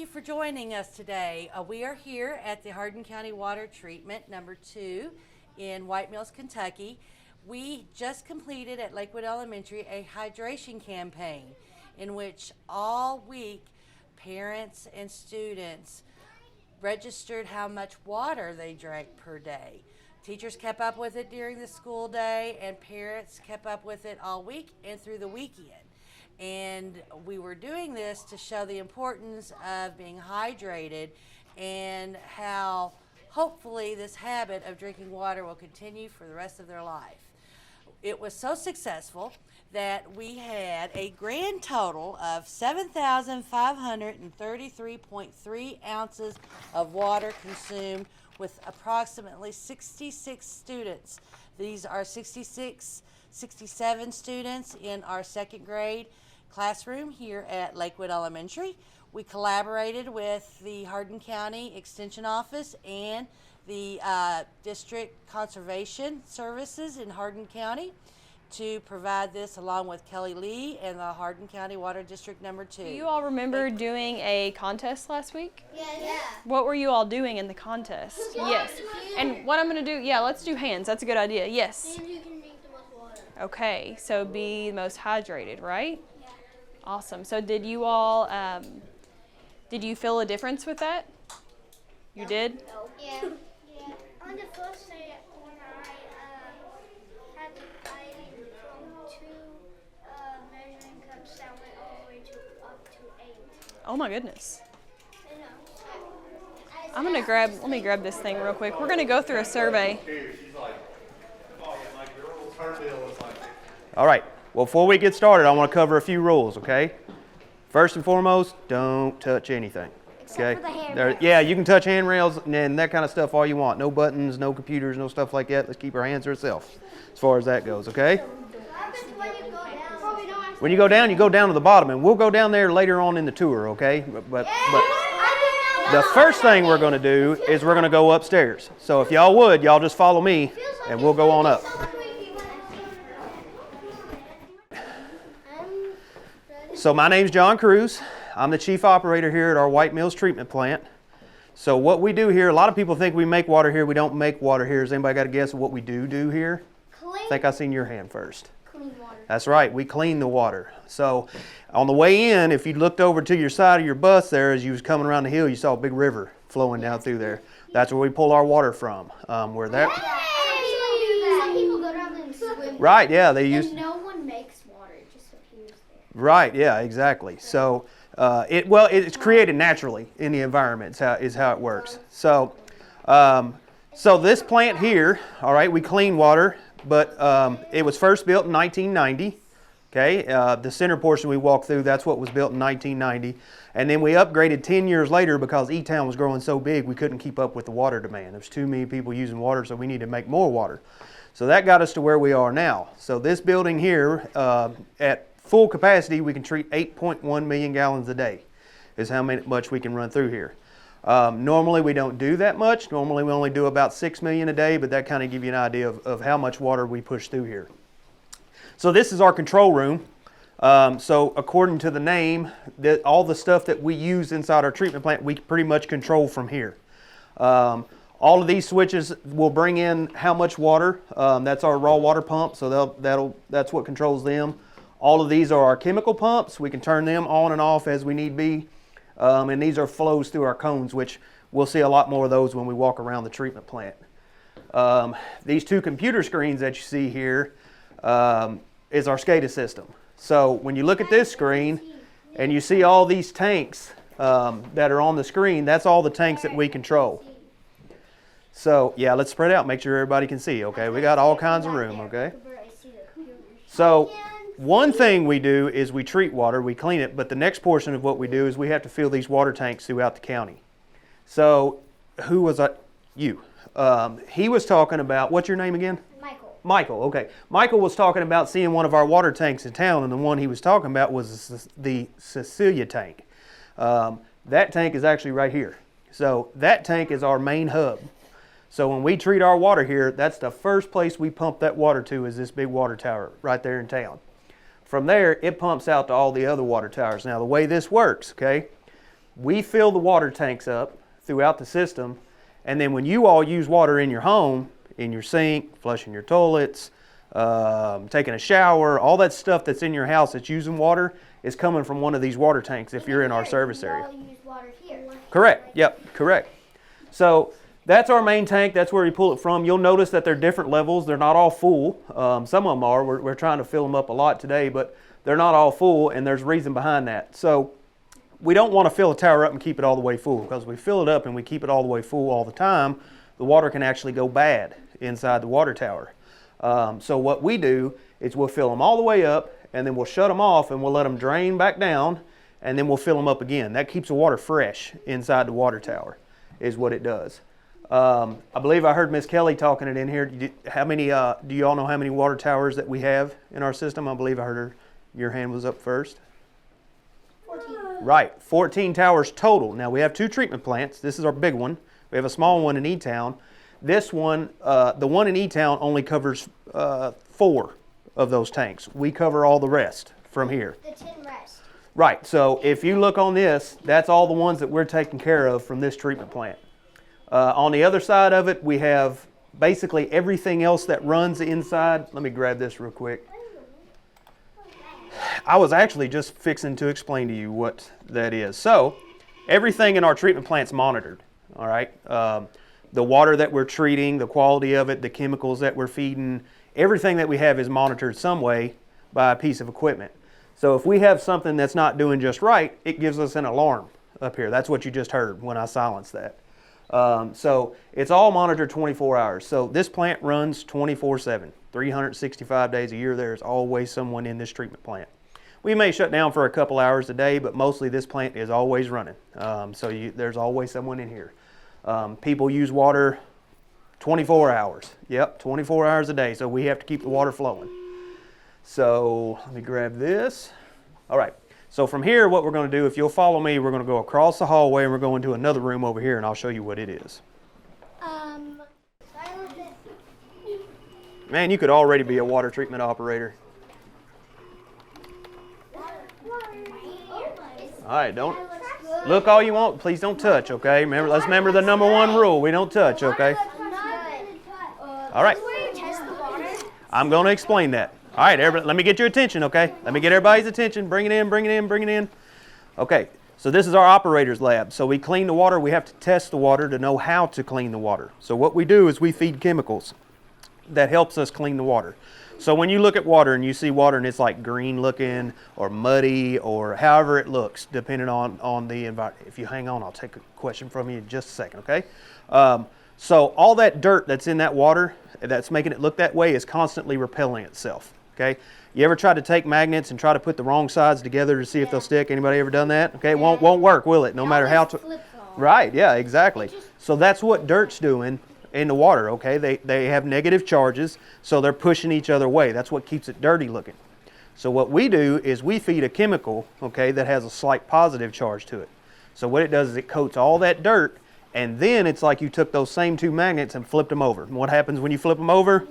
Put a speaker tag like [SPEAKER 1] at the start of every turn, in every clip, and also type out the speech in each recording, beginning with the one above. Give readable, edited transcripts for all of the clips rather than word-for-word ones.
[SPEAKER 1] for joining us today. We are here at the Hardin County Water Treatment number 2 in White Mills, Kentucky. We just completed at Lakewood Elementary a hydration campaign in which all week parents and students registered how much water they drank per day. Teachers kept up with it during the school day, and parents kept up with it all week and through the weekend. And we were doing this to show the importance of being hydrated and how hopefully this habit of drinking water will continue for the rest of their life. It was so successful that we had a grand total of 7,533.3 ounces of water consumed with approximately 66 students. These are 67 students in our second grade classroom here at Lakewood Elementary. We collaborated with the Hardin County Extension Office and the District Conservation Services in Hardin County to provide this, along with Kelly Lee and the Hardin County Water District number 2.
[SPEAKER 2] Do you all remember doing a contest last week?
[SPEAKER 3] Yeah.
[SPEAKER 2] What were you all doing in the contest? Yes. And what I'm going to do, let's do hands. That's a good idea. Yes.
[SPEAKER 3] And who can drink the most water.
[SPEAKER 2] Okay, so be the most hydrated, right? Yeah. Awesome. So did you all, did you feel a difference with that? You did?
[SPEAKER 3] No. Yeah. On the first day when I had from 2 measuring cups that went all the way up to 8.
[SPEAKER 2] Oh my goodness.
[SPEAKER 3] I
[SPEAKER 2] Let me grab this thing real quick. We're going to go through a survey.
[SPEAKER 4] All right, well, before we get started, I want to cover a few rules, okay? First and foremost, don't touch anything. Okay.
[SPEAKER 3] for the handrails.
[SPEAKER 4] Yeah, you can touch handrails and that kind of stuff all you want. No buttons, no computers, no stuff like that. Let's keep our hands to ourselves as far as that goes, okay? When you go down to the bottom, and we'll go down there later on in the tour, okay? But the first thing we're going to do is we're going to go upstairs. So if y'all would, y'all just follow me, and we'll go on up. So my name's John Cruz. I'm the chief operator here at our White Mills treatment plant. So what we do here, a lot of people think we make water here. We don't make water here. Has anybody got a guess of what we do here? I think I seen your hand first.
[SPEAKER 3] Clean water.
[SPEAKER 4] That's right, we clean the water. So on the way in, if you looked over to your side of your bus there as you was coming around the hill, you saw a big river flowing down through there. That's where we pull our water from.
[SPEAKER 3] Some people go down there and swim.
[SPEAKER 4] Right, yeah, they use.
[SPEAKER 3] And no one makes water; it just appears there.
[SPEAKER 4] Right, yeah, exactly. So it's created naturally in the environment is how it works. So this plant here, all right, we clean water, but it was first built in 1990. Okay, the center portion we walked through, that's what was built in 1990. And then we upgraded 10 years later because E-Town was growing so big we couldn't keep up with the water demand. There's too many people using water, so we need to make more water. So that got us to where we are now. So this building here, at full capacity, we can treat 8.1 million gallons a day is how much we can run through here. Normally we don't do that much. Normally we only do about 6 million a day, but that kind of gives you an idea of how much water we push through here. So this is our control room. So according to the name, all the stuff that we use inside our treatment plant, we pretty much control from here. All of these switches will bring in how much water. That's our raw water pump, so that's what controls them. All of these are our chemical pumps. We can turn them on and off as we need be. And these are flows through our cones, which we'll see a lot more of those when we walk around the treatment plant. These 2 computer screens that you see here is our SCADA system. So when you look at this screen and you see all these tanks that are on the screen, that's all the tanks that we control. So yeah, let's spread out, make sure everybody can see, okay? We got all kinds of room, okay? So one thing we do is we treat water, we clean it, but the next portion of what we do is we have to fill these water tanks throughout the county. So who was I? You. He was talking about, what's your name again? Michael, okay. Michael was talking about seeing one of our water tanks in town, and the one he was talking about was the Cecilia tank. That tank is actually right here. So that tank is our main hub. So when we treat our water here, that's the first place we pump that water to is this big water tower right there in town. From there, it pumps out to all the other water towers. Now the way this works, okay, We fill the water tanks up throughout the system, and then when you all use water in your home, in your sink, flushing your toilets, taking a shower, all that stuff that's in your house that's using water is coming from one of these water tanks if you're in our service area.
[SPEAKER 3] We all use water here.
[SPEAKER 4] Correct. Yep, correct. So that's our main tank. That's where we pull it from. You'll notice that they're different levels. They're not all full. Some of them are. We're trying to fill them up a lot today, but they're not all full, and there's reason behind that. So we don't want to fill a tower up and keep it all the way full, because if we fill it up and we keep it all the way full all the time, the water can actually go bad inside the water tower. So what we do is we'll fill them all the way up, and then we'll shut them off and we'll let them drain back down, and then we'll fill them up again. That keeps the water fresh inside the water tower is what it does. I believe I heard Miss Kelly talking it in here. How many, do you all know how many water towers that we have in our system? I believe I heard your hand was up first.
[SPEAKER 3] 14.
[SPEAKER 4] Right, 14 towers total. Now we have 2 treatment plants. This is our big one. We have a small one in E-Town. This one, the one in E-Town only covers 4 of those tanks. We cover all the rest from here.
[SPEAKER 3] The 10 rest.
[SPEAKER 4] Right, so if you look on this, that's all the ones that we're taking care of from this treatment plant. On the other side of it, we have basically everything else that runs inside. Let me grab this real quick. I was actually just fixing to explain to you what that is. So everything in our treatment plant's monitored, all right? The water that we're treating, the quality of it, the chemicals that we're feeding, everything that we have is monitored some way by a piece of equipment. So if we have something that's not doing just right, it gives us an alarm up here. That's what you just heard when I silenced that. So it's all monitored 24 hours. So this plant runs 24/7, 365 days a year. There's always someone in this treatment plant. We may shut down for a couple hours a day, but mostly this plant is always running. There's always someone in here. People use water 24 hours. Yep, 24 hours a day. So we have to keep the water flowing. So let me grab this. All right. So from here, what we're going to do, if you'll follow me, we're going to go across the hallway and we're going to another room over here, and I'll show you what it is. Man, you could already be a water treatment operator. All right, don't look all you want. Please don't touch, okay? Let's remember the #1 rule. We don't touch, okay? All right. I'm going to explain that. All right, everybody, let me get your attention, okay? Let me get everybody's attention. Bring it in, bring it in, bring it in. Okay, so this is our operator's lab. So we clean the water. We have to test the water to know how to clean the water. So what we do is we feed chemicals that helps us clean the water. So when you look at water and you see water and it's like green looking or muddy or however it looks, depending on the environment. If you hang on, I'll take a question from you in just a second, okay? So all that dirt that's in that water that's making it look that way is constantly repelling itself. Okay, you ever tried to take magnets and try to put the wrong sides together to see if they'll stick? Anybody ever done that? Okay, it won't work, will it? No matter how to. Right, yeah, exactly. So that's what dirt's doing in the water, okay? They have negative charges, so they're pushing each other away. That's what keeps it dirty looking. So what we do is we feed a chemical, okay, that has a slight positive charge to it. So what it does is it coats all that dirt, and then it's like you took those same 2 magnets and flipped them over. And what happens when you flip them over?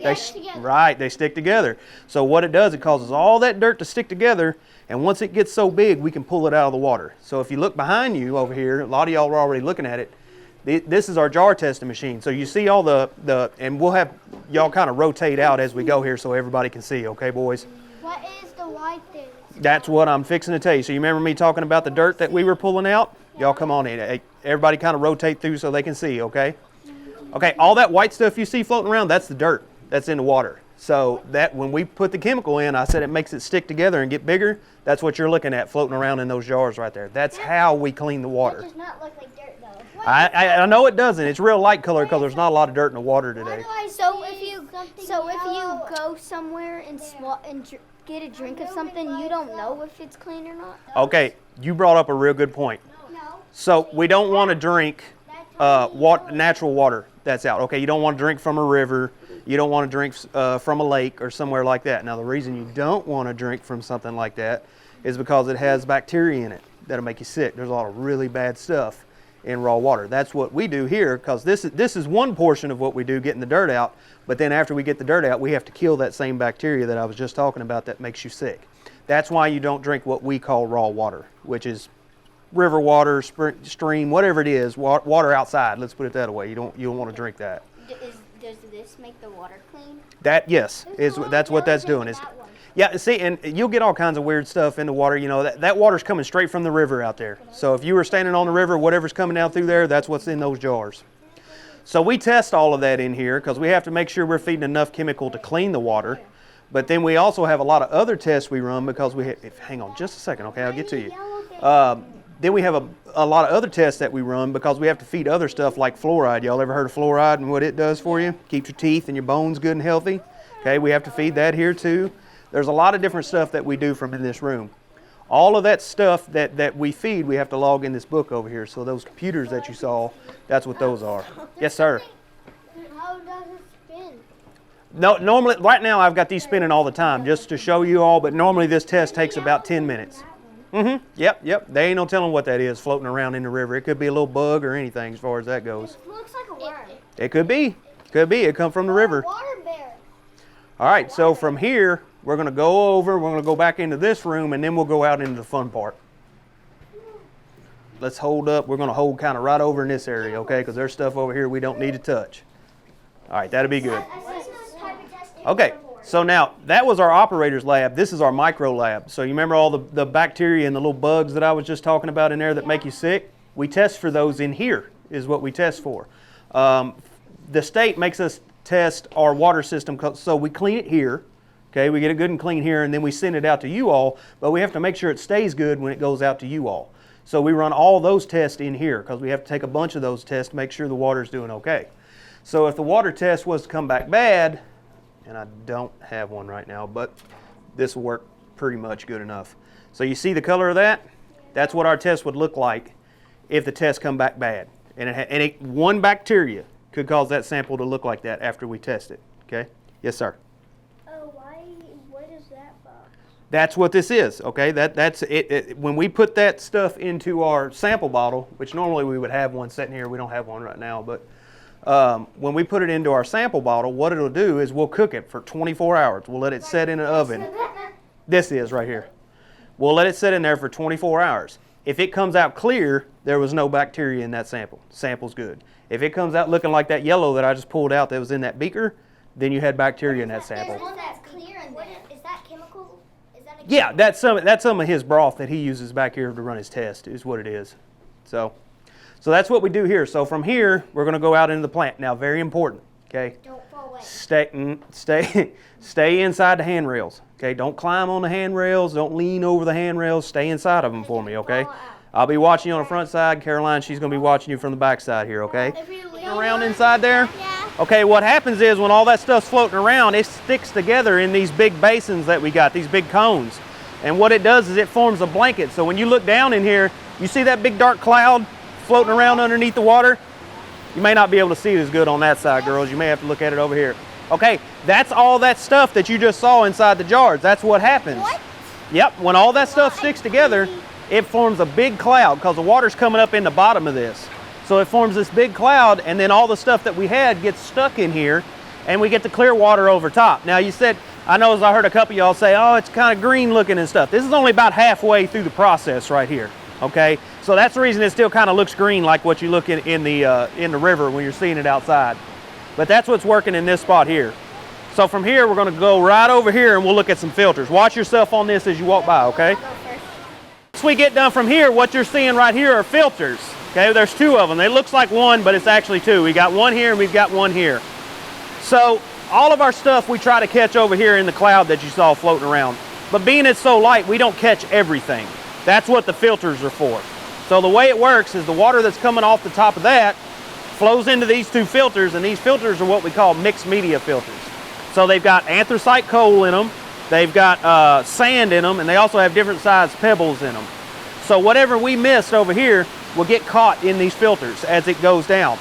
[SPEAKER 4] They stick together. So what it does, it causes all that dirt to stick together, and once it gets so big, we can pull it out of the water. So if you look behind you over here, a lot of y'all are already looking at it. This is our jar testing machine. So you see all the and we'll have y'all kind of rotate out as we go here so everybody can see, okay, boys?
[SPEAKER 3] What is the white thing?
[SPEAKER 4] That's what I'm fixing to tell you. So you remember me talking about the dirt that we were pulling out? Y'all come on in. Hey, everybody kind of rotate through so they can see, okay? Okay, all that white stuff you see floating around, that's the dirt that's in the water. So that when we put the chemical in, I said it makes it stick together and get bigger. That's what you're looking at floating around in those jars right there. That's how we clean the water.
[SPEAKER 3] It does not look like dirt though.
[SPEAKER 4] I know it doesn't. It's real light color because there's not a lot of dirt in the water today.
[SPEAKER 3] So if you go somewhere and get a drink of something, you don't know if it's clean or not.
[SPEAKER 4] Okay, you brought up a real good point. So we don't want to drink natural water that's out. Okay, you don't want to drink from a river. You don't want to drink from a lake or somewhere like that. Now the reason you don't want to drink from something like that is because it has bacteria in it that'll make you sick. There's a lot of really bad stuff in raw water. That's what we do here, because this is one portion of what we do, getting the dirt out. But then after we get the dirt out, we have to kill that same bacteria that I was just talking about that makes you sick. That's why you don't drink what we call raw water, which is river water, stream, whatever it is, water outside. Let's put it that way. You don't want to drink that.
[SPEAKER 3] Does this make the water clean?
[SPEAKER 4] That's what that's doing. Yeah, see, and you'll get all kinds of weird stuff in the water. You know, that water's coming straight from the river out there. So if you were standing on the river, whatever's coming down through there, that's what's in those jars. So we test all of that in here because we have to make sure we're feeding enough chemical to clean the water. But then we also have a lot of other tests we run because hang on just a second, okay, I'll get to you. Then we have a lot of other tests that we run because we have to feed other stuff like fluoride. Y'all ever heard of fluoride and what it does for you? Keeps your teeth and your bones good and healthy. Okay, we have to feed that here too. There's a lot of different stuff that we do from in this room. All of that stuff that we feed, we have to log in this book over here. So those computers that you saw, that's what those are. Yes, sir.
[SPEAKER 3] How does it spin?
[SPEAKER 4] No, normally, right now I've got these spinning all the time just to show you all, but normally this test takes about 10 minutes. Yep. They ain't no telling what that is floating around in the river. It could be a little bug or anything as far as that goes.
[SPEAKER 3] It looks like a worm.
[SPEAKER 4] It could be. It come from the river.
[SPEAKER 3] Water bear.
[SPEAKER 4] All right, so from here, we're going to go back into this room, and then we'll go out into the fun part. Let's hold up. We're going to hold kind of right over in this area, okay, because there's stuff over here we don't need to touch. All right, that'll be good. Okay, so now that was our operator's lab. This is our micro lab. So you remember all the bacteria and the little bugs that I was just talking about in there that make you sick? We test for those in here is what we test for. The state makes us test our water system, so we clean it here. Okay, we get it good and clean here, and then we send it out to you all, but we have to make sure it stays good when it goes out to you all. So we run all those tests in here because we have to take a bunch of those tests to make sure the water's doing okay. So if the water test was to come back bad, and I don't have one right now, but this will work pretty much good enough. So you see the color of that? That's what our test would look like if the test come back bad. And one bacteria could cause that sample to look like that after we test it. Okay? Yes, sir.
[SPEAKER 3] What is that box?
[SPEAKER 4] That's what this is. Okay? That's it. When we put that stuff into our sample bottle, which normally we would have one sitting here, we don't have one right now, but when we put it into our sample bottle, what it'll do is we'll cook it for 24 hours. We'll let it set in an oven. This is right here. We'll let it sit in there for 24 hours. If it comes out clear, there was no bacteria in that sample. Sample's good. If it comes out looking like that yellow that I just pulled out that was in that beaker, then you had bacteria in that sample.
[SPEAKER 3] There's one that's clear in there. Is that chemical? Is that a
[SPEAKER 4] Yeah, that's some of his broth that he uses back here to run his test is what it is. So that's what we do here. So from here, we're going to go out into the plant. Now, very important, okay?
[SPEAKER 3] Don't fall away.
[SPEAKER 4] Stay inside the handrails, okay? Don't climb on the handrails. Don't lean over the handrails. Stay inside of them for me, okay? I'll be watching you on the front side. Caroline, she's going to be watching you from the back side here, okay? Around inside there?
[SPEAKER 3] Yeah.
[SPEAKER 4] Okay, what happens is when all that stuff's floating around, it sticks together in these big basins that we got, these big cones. And what it does is it forms a blanket. So when you look down in here, you see that big dark cloud floating around underneath the water? You may not be able to see it as good on that side, girls. You may have to look at it over here. Okay, that's all that stuff that you just saw inside the jars. That's what happens.
[SPEAKER 3] What?
[SPEAKER 4] Yep, when all that stuff sticks together, it forms a big cloud because the water's coming up in the bottom of this. So it forms this big cloud, and then all the stuff that we had gets stuck in here, and we get the clear water over top. Now you said, I know as I heard a couple of y'all say, oh, it's kind of green looking and stuff. This is only about halfway through the process right here, okay? So that's the reason it still kind of looks green like what you look in the river when you're seeing it outside. But that's what's working in this spot here. So from here, we're going to go right over here and we'll look at some filters. Watch yourself on this as you walk by, okay? Once we get done from here, what you're seeing right here are filters. Okay, there's two of them. It looks like one, but it's actually two. We got one here and we've got one here. So all of our stuff we try to catch over here in the cloud that you saw floating around. But being it's so light, we don't catch everything. That's what the filters are for. So the way it works is the water that's coming off the top of that flows into these two filters, and these filters are what we call mixed media filters. So they've got anthracite coal in them, they've got sand in them, and they also have different sized pebbles in them. So whatever we missed over here will get caught in these filters as it goes down.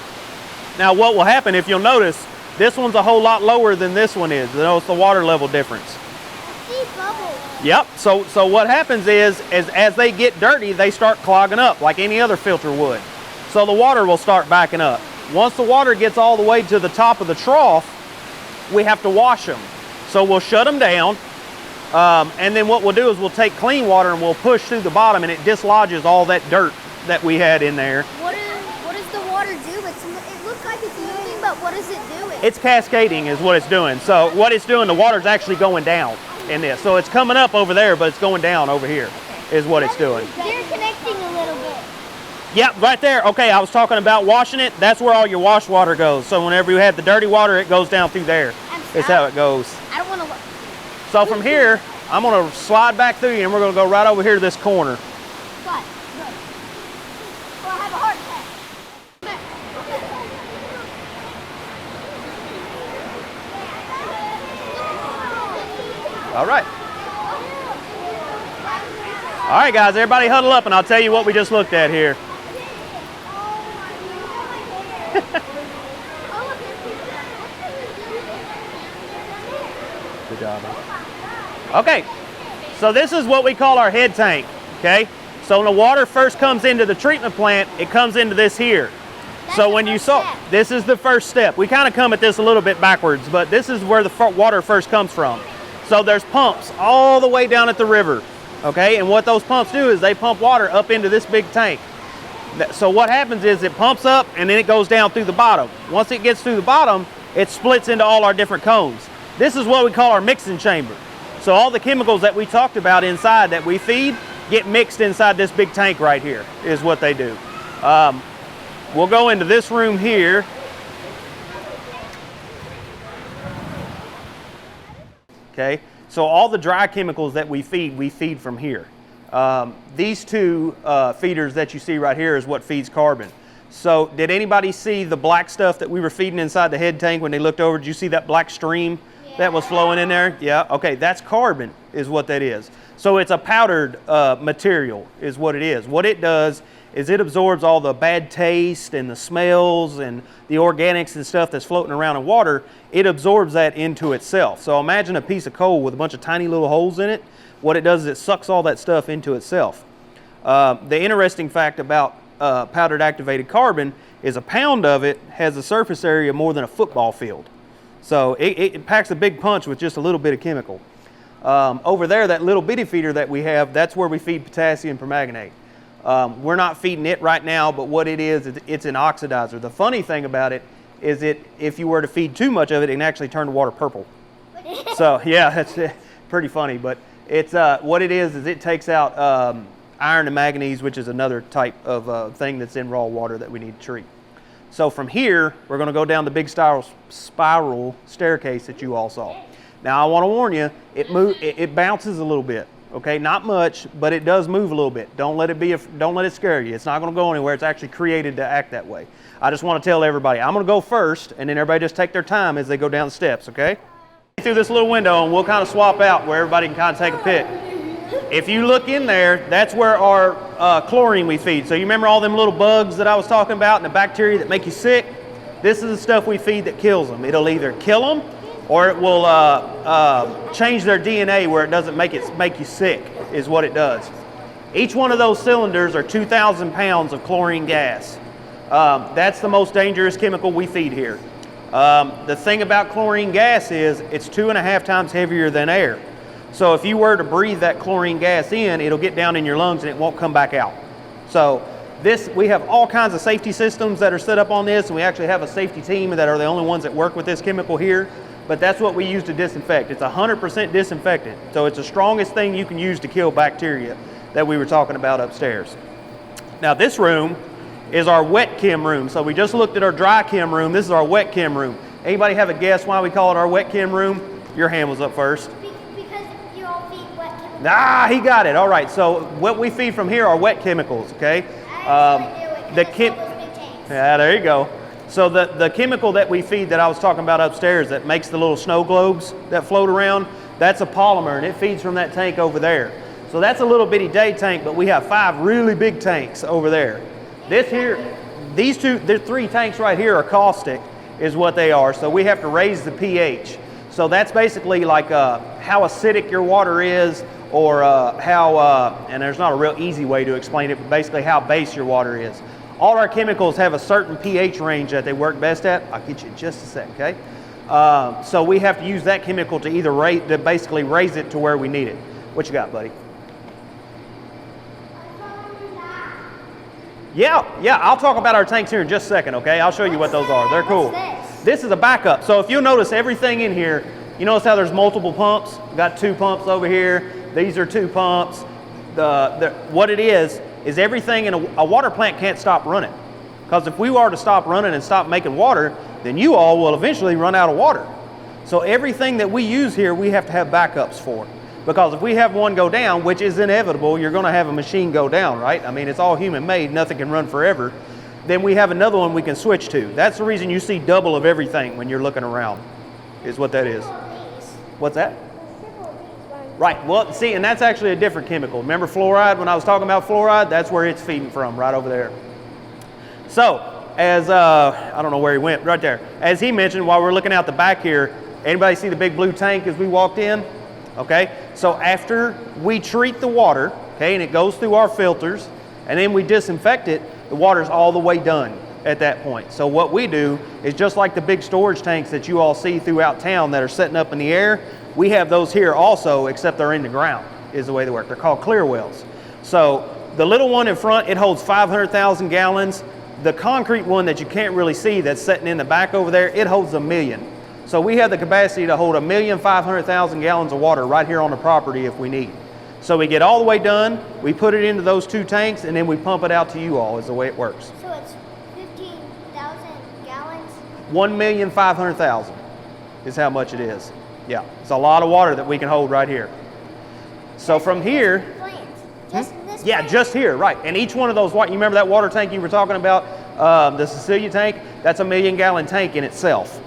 [SPEAKER 4] Now what will happen, if you'll notice, this one's a whole lot lower than this one is. Notice the water level difference.
[SPEAKER 3] I see bubbles.
[SPEAKER 4] Yep, so what happens is as they get dirty, they start clogging up like any other filter would. So the water will start backing up. Once the water gets all the way to the top of the trough, we have to wash them. So we'll shut them down, and then what we'll do is we'll take clean water and we'll push through the bottom, and it dislodges all that dirt that we had in there.
[SPEAKER 3] What does the water do? It looks like it's moving, but what is it doing?
[SPEAKER 4] It's cascading is what it's doing. So what it's doing, the water's actually going down in this. So it's coming up over there, but it's going down over here is what it's doing.
[SPEAKER 3] They're connecting a little bit.
[SPEAKER 4] Yep, right there. Okay, I was talking about washing it. That's where all your wash water goes. So whenever you have the dirty water, it goes down through there. Is how it goes.
[SPEAKER 3] I don't want to look.
[SPEAKER 4] So from here, I'm going to slide back through you, and we're going to go right over here to this corner.
[SPEAKER 3] What? Good. Well, I have a heart attack.
[SPEAKER 4] All right. All right, guys, everybody huddle up, and I'll tell you what we just looked at here. Good job, man. Okay, so this is what we call our head tank, okay? So when the water first comes into the treatment plant, it comes into this here. So when you saw, this is the first step. We kind of come at this a little bit backwards, but this is where the water first comes from. So there's pumps all the way down at the river, okay? And what those pumps do is they pump water up into this big tank. So what happens is it pumps up and then it goes down through the bottom. Once it gets through the bottom, it splits into all our different cones. This is what we call our mixing chamber. So all the chemicals that we talked about inside that we feed get mixed inside this big tank right here is what they do. We'll go into this room here. Okay, so all the dry chemicals that we feed from here. These two feeders that you see right here is what feeds carbon. So did anybody see the black stuff that we were feeding inside the head tank when they looked over? Did you see that black stream that was flowing in there? Yeah, okay, that's carbon is what that is. So it's a powdered material is what it is. What it does is it absorbs all the bad taste and the smells and the organics and stuff that's floating around in water. It absorbs that into itself. So imagine a piece of coal with a bunch of tiny little holes in it. What it does is it sucks all that stuff into itself. The interesting fact about powdered activated carbon is a pound of it has a surface area more than a football field. So it packs a big punch with just a little bit of chemical. Over there, that little bitty feeder that we have, that's where we feed potassium permanganate. We're not feeding it right now, but what it is, it's an oxidizer. The funny thing about it is if you were to feed too much of it, it can actually turn the water purple. So yeah, that's pretty funny, but it's what it is it takes out iron and manganese, which is another type of thing that's in raw water that we need to treat. So from here, we're going to go down the big spiral staircase that you all saw. Now I want to warn you, it bounces a little bit. Okay, not much, but it does move a little bit. Don't let it scare you. It's not going to go anywhere. It's actually created to act that way. I just want to tell everybody, I'm going to go first, and then everybody just take their time as they go down the steps, okay? Through this little window, and we'll kind of swap out where everybody can kind of take a pick. If you look in there, that's where our chlorine we feed. So you remember all them little bugs that I was talking about and the bacteria that make you sick? This is the stuff we feed that kills them. It'll either kill them, or it will change their DNA where it doesn't make you sick, is what it does. Each one of those cylinders are 2,000 pounds of chlorine gas. That's the most dangerous chemical we feed here. The thing about chlorine gas is it's 2.5 times heavier than air. So if you were to breathe that chlorine gas in, it'll get down in your lungs and it won't come back out. So we have all kinds of safety systems that are set up on this, and we actually have a safety team that are the only ones that work with this chemical here. But that's what we use to disinfect. It's 100% disinfectant. So it's the strongest thing you can use to kill bacteria that we were talking about upstairs. Now this room is our wet chem room. So we just looked at our dry chem room. This is our wet chem room. Anybody have a guess why we call it our wet chem room? Your hand was up first.
[SPEAKER 3] Because you all feed wet chemicals.
[SPEAKER 4] Ah, he got it. All right. So what we feed from here are wet chemicals, okay? Yeah, there you go. So the chemical that we feed that I was talking about upstairs that makes the little snow globes that float around, that's a polymer, and it feeds from that tank over there. So that's a little bitty day tank, but we have 5 really big tanks over there. These 3 tanks right here are caustic, is what they are. So we have to raise the pH. So that's basically like how acidic your water is, or and there's not a real easy way to explain it, but basically how base your water is. All our chemicals have a certain pH range that they work best at. I'll get you in just a sec, okay? So we have to use that chemical to either basically raise it to where we need it. What you got, buddy? Yeah, I'll talk about our tanks here in just a second, okay? I'll show you what those are. They're cool. This is a backup. So if you'll notice everything in here, you notice how there's multiple pumps? We've got 2 pumps over here. These are 2 pumps. What it is everything in a water plant can't stop running. Because if we were to stop running and stop making water, then you all will eventually run out of water. So everything that we use here, we have to have backups for. Because if we have one go down, which is inevitable, you're going to have a machine go down, right? I mean, it's all human made, nothing can run forever. Then we have another one we can switch to. That's the reason you see double of everything when you're looking around, is what that is. What's that? Right, well, see, and that's actually a different chemical. Remember fluoride, when I was talking about fluoride? That's where it's feeding from, right over there. So, as, I don't know where he went, right there. As he mentioned, while we're looking out the back here, anybody see the big blue tank as we walked in? Okay, so after we treat the water, okay, and it goes through our filters, and then we disinfect it, the water's all the way done at that point. So what we do is just like the big storage tanks that you all see throughout town that are setting up in the air, we have those here also, except they're in the ground, is the way they work. They're called clear wells. So the little one in front, it holds 500,000 gallons. The concrete one that you can't really see that's sitting in the back over there, it holds 1 million. So we have the capacity to hold 1,500,000 gallons of water right here on the property if we need. So we get all the way done, we put it into those 2 tanks, and then we pump it out to you all is the way it works.
[SPEAKER 3] So it's 15,000 gallons?
[SPEAKER 4] 1,500,000 is how much it is. Yeah, it's a lot of water that we can hold right here. So from here,
[SPEAKER 3] Just this
[SPEAKER 4] yeah,
[SPEAKER 3] plant?
[SPEAKER 4] just here, right. And each one of those, you remember that water tank you were talking about, the Cecilia tank? That's a 1 million gallon tank in itself.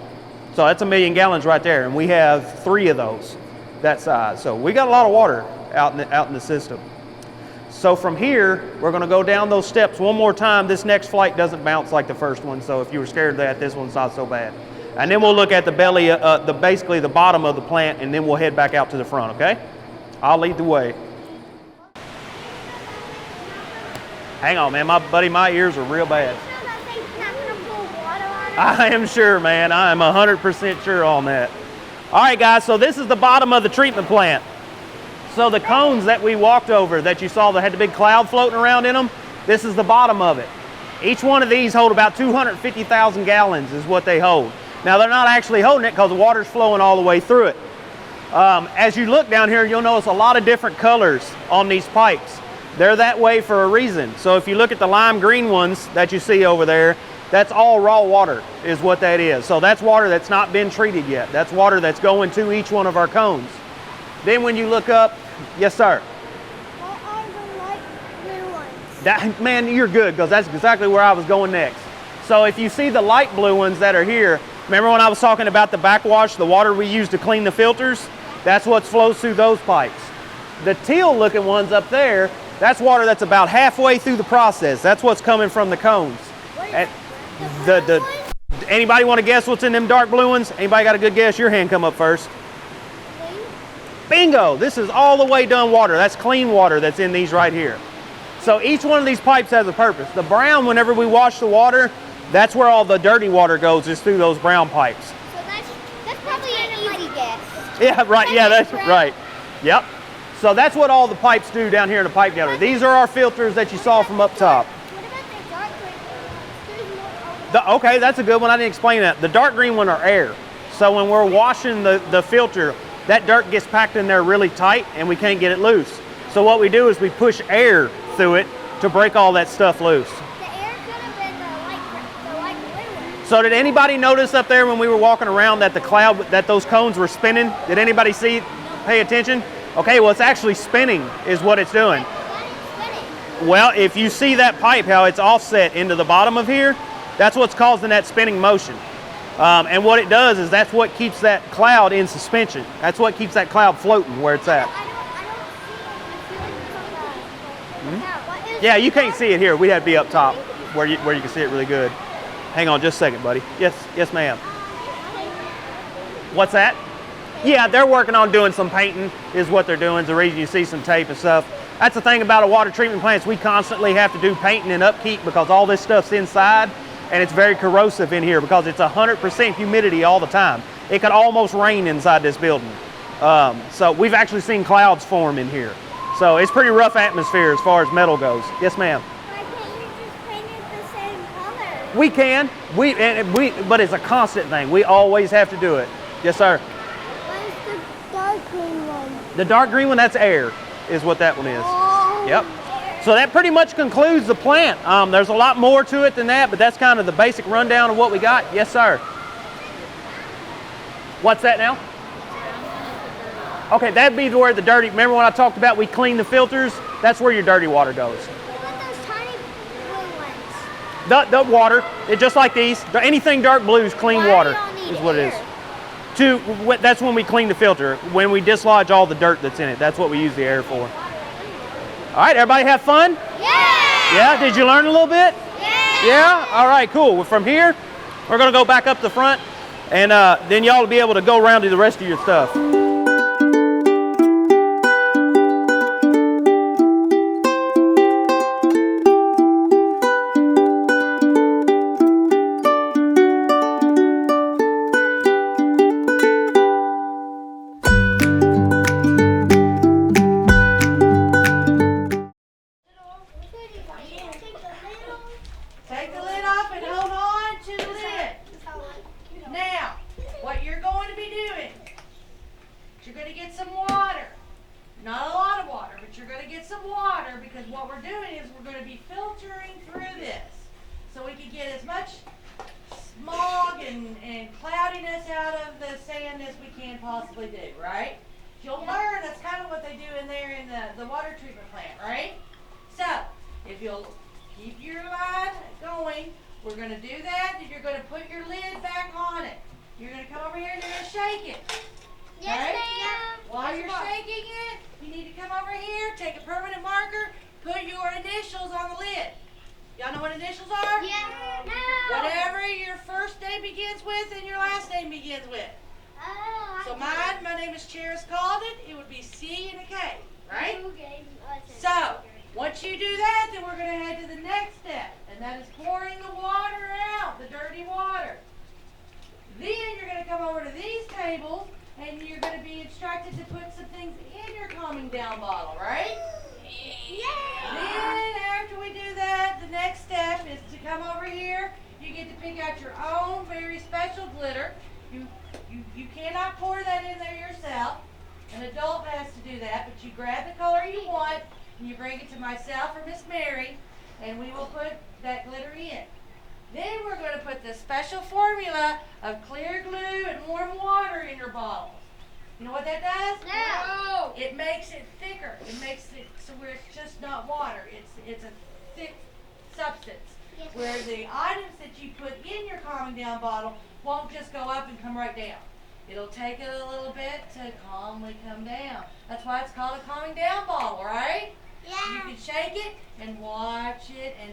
[SPEAKER 4] So that's 1 million gallons right there, and we have 3 of those that size. So we got a lot of water out in the system. So from here, we're going to go down those steps one more time. This next flight doesn't bounce like the first one, so if you were scared of that, this one's not so bad. And then we'll look at the belly, basically the bottom of the plant, and then we'll head back out to the front, okay? I'll lead the way. Hang on, man, my ears are real bad. I am sure, man. I am 100% sure on that. All right, guys, so this is the bottom of the treatment plant. So the cones that we walked over that you saw that had the big cloud floating around in them, this is the bottom of it. Each one of these hold about 250,000 gallons is what they hold. Now, they're not actually holding it because the water's flowing all the way through it. As you look down here, you'll notice a lot of different colors on these pipes. They're that way for a reason. So if you look at the lime green ones that you see over there, that's all raw water is what that is. So that's water that's not been treated yet. That's water that's going to each one of our cones. Then when you look up, yes sir?
[SPEAKER 3] What are the light blue ones?
[SPEAKER 4] That, man, you're good because that's exactly where I was going next. So if you see the light blue ones that are here, remember when I was talking about the backwash, the water we use to clean the filters? That's what flows through those pipes. The teal looking ones up there, that's water that's about halfway through the process. That's what's coming from the cones. And anybody want to guess what's in them dark blue ones? Anybody got a good guess? Your hand come up first. Bingo! This is all the way done water. That's clean water that's in these right here. So each one of these pipes has a purpose. The brown, whenever we wash the water, that's where all the dirty water goes, is through those brown pipes.
[SPEAKER 3] So that's probably an easy guess.
[SPEAKER 4] Yeah, right. Yeah, that's right. Yep. So that's what all the pipes do down here in the pipe down there. These are our filters that you saw from up top.
[SPEAKER 3] What about the dark green one?
[SPEAKER 4] Okay, that's a good one. I didn't explain that. The dark green one are air. So when we're washing the filter, that dirt gets packed in there really tight and we can't get it loose. So what we do is we push air through it to break all that stuff loose.
[SPEAKER 3] The air could have been the light blue one.
[SPEAKER 4] So did anybody notice up there when we were walking around that the cloud, that those cones were spinning? Did anybody see, pay attention? Okay, well it's actually spinning is what it's doing.
[SPEAKER 3] Why is it spinning?
[SPEAKER 4] Well, if you see that pipe, how it's offset into the bottom of here, that's what's causing that spinning motion. And what it does is that's what keeps that cloud in suspension. That's what keeps that cloud floating where it's at.
[SPEAKER 3] I don't see it.
[SPEAKER 4] Yeah, you can't see it here. We have to be up top where you can see it really good. Hang on just a second, buddy. Yes, ma'am. What's that? Yeah, they're working on doing some painting is what they're doing. It's the reason you see some tape and stuff. That's the thing about a water treatment plant. We constantly have to do painting and upkeep because all this stuff's inside and it's very corrosive in here because it's 100% humidity all the time. It could almost rain inside this building. So we've actually seen clouds form in here. So it's pretty rough atmosphere as far as metal goes. Yes, ma'am.
[SPEAKER 3] Why can't you just paint
[SPEAKER 4] We can. But it's a constant thing. We always have to do it. Yes, sir.
[SPEAKER 3] Where's the dark green one?
[SPEAKER 4] The dark green one, that's air, is what that one is.
[SPEAKER 3] Oh.
[SPEAKER 4] Yep. So that pretty much concludes the plant. There's a lot more to it than that, but that's kind of the basic rundown of what we got. Yes, sir. What's that now? Okay, that'd be where the dirty, remember when I talked about we clean the filters? That's where your dirty water goes.
[SPEAKER 3] What about those tiny blue ones?
[SPEAKER 4] The water, just like these, anything dark blue is clean
[SPEAKER 3] Why
[SPEAKER 4] water,
[SPEAKER 3] do y'all need
[SPEAKER 4] is what it is.
[SPEAKER 3] air?
[SPEAKER 4] That's when we clean the filter, when we dislodge all the dirt that's in it. That's what we use the air for. All right, everybody have fun?
[SPEAKER 3] Yeah!
[SPEAKER 4] Yeah, did you learn a little bit?
[SPEAKER 3] Yeah!
[SPEAKER 4] Yeah? All right, cool. Well, from here, we're gonna go back up the front, and then y'all will be able to go around to the rest of your stuff.
[SPEAKER 1] Take the lid off and hold on to the lid. Now, what you're going to be doing, you're going to get some water. Not a lot of water, but you're going to get some water because what we're doing is we're going to be filtering through this. So we can get as much smog and cloudiness out of the sand as we can possibly do, right? You'll learn that's kind of what they do in there in the water treatment plant, right? So, if you'll keep your line going, we're going to do that, and you're going to put your lid back on it. You're going to come over here and you're going to shake it.
[SPEAKER 3] Yes,
[SPEAKER 1] Okay?
[SPEAKER 3] ma'am.
[SPEAKER 1] While you're shaking it, you need to come over here, take a permanent marker, put your initials on the lid. Y'all know what initials are?
[SPEAKER 3] Yeah. No.
[SPEAKER 1] Whatever your first name begins with and your last name begins with.
[SPEAKER 3] Oh,
[SPEAKER 1] So my name is Cheris Calden. It would be C and a K, right?
[SPEAKER 3] Okay.
[SPEAKER 1] So, once you do that, then we're going to head to the next step, and that is pouring the water out, the dirty water. Then you're going to come over to these tables, and you're going to be instructed to put some things in your calming down bottle, right?
[SPEAKER 3] Yeah.
[SPEAKER 1] Then after we do that, the next step is to come over here. You get to pick out your own very special glitter. You cannot pour that in there yourself. An adult has to do that, but you grab the color you want, and you bring it to myself or Miss Mary, and we will put that glitter in. Then we're going to put the special formula of clear glue and warm water in your bottles. You know what that does?
[SPEAKER 3] No.
[SPEAKER 1] It makes it thicker. It makes it so where it's just not water. It's a thick substance.
[SPEAKER 3] Yes.
[SPEAKER 1] Where the items that you put in your calming down bottle won't just go up and come right down. It'll take it a little bit to calmly come down. That's why it's called a calming down bottle, right? You
[SPEAKER 3] Yeah.
[SPEAKER 1] can shake it and watch it and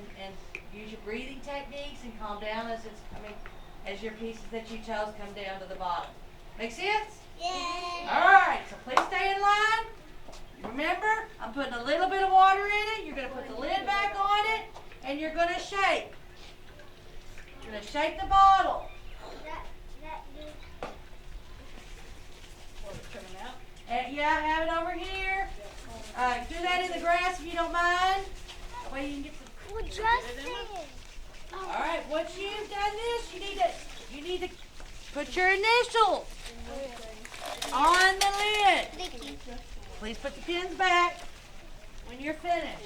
[SPEAKER 1] use your breathing techniques and calm down as it's coming, as your pieces that you chose come down to the bottom. Make sense?
[SPEAKER 3] Yeah.
[SPEAKER 1] All right, so please stay in line. Remember, I'm putting a little bit of water in it. You're going to put the lid back on it, and you're going to shake. You're going to shake the bottle. And yeah, have it over here. Do that in the grass if you don't mind. That way you can get some.
[SPEAKER 3] Well, Justin.
[SPEAKER 1] All right, once you've done this, you need to put your initials on the lid.
[SPEAKER 3] Thank you.
[SPEAKER 1] Please put the pins back when you're finished.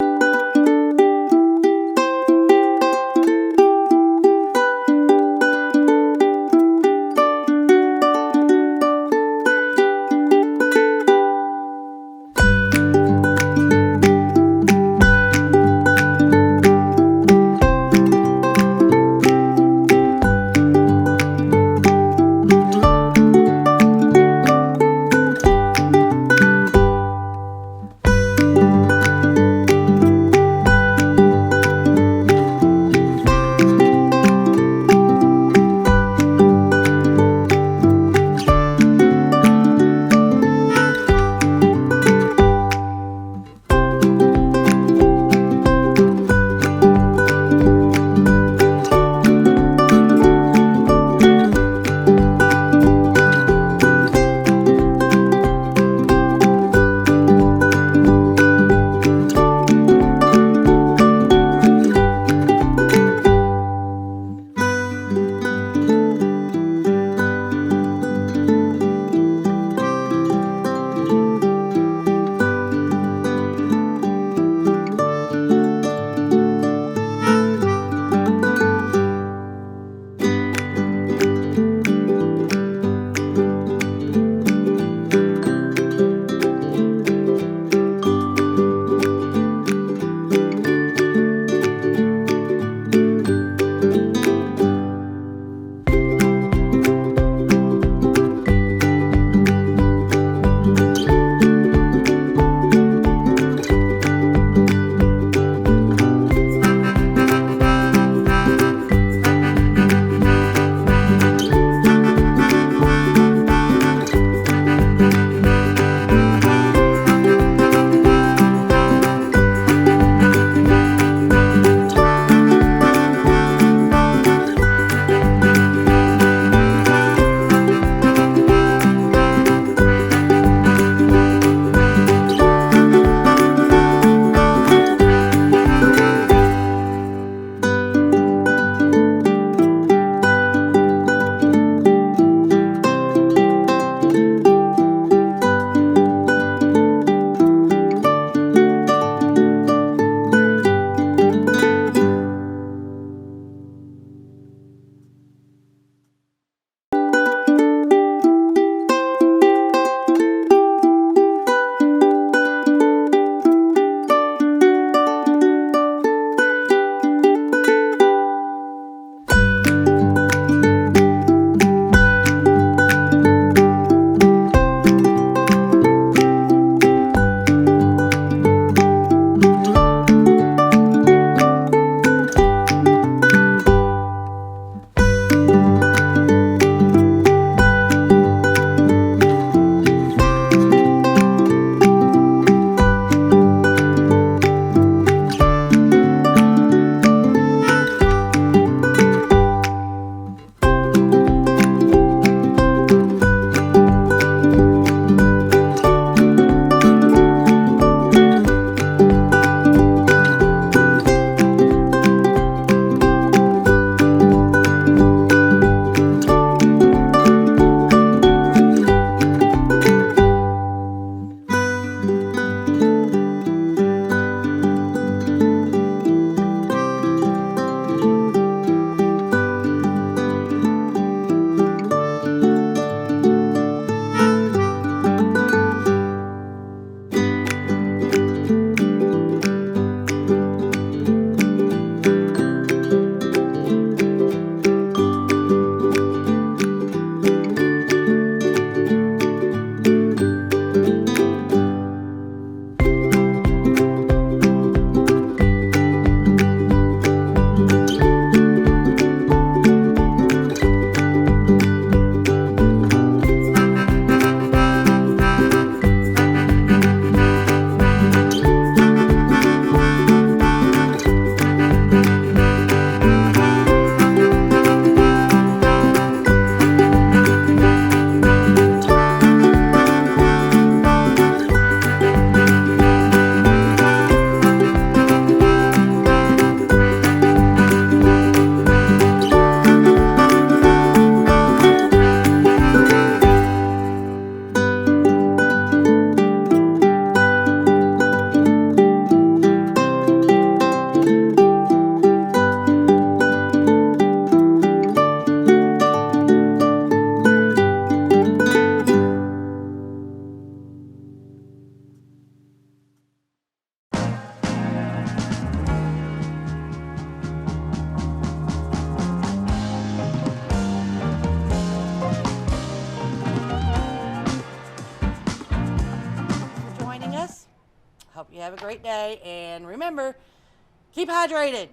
[SPEAKER 1] Have a great day. And remember, keep hydrated.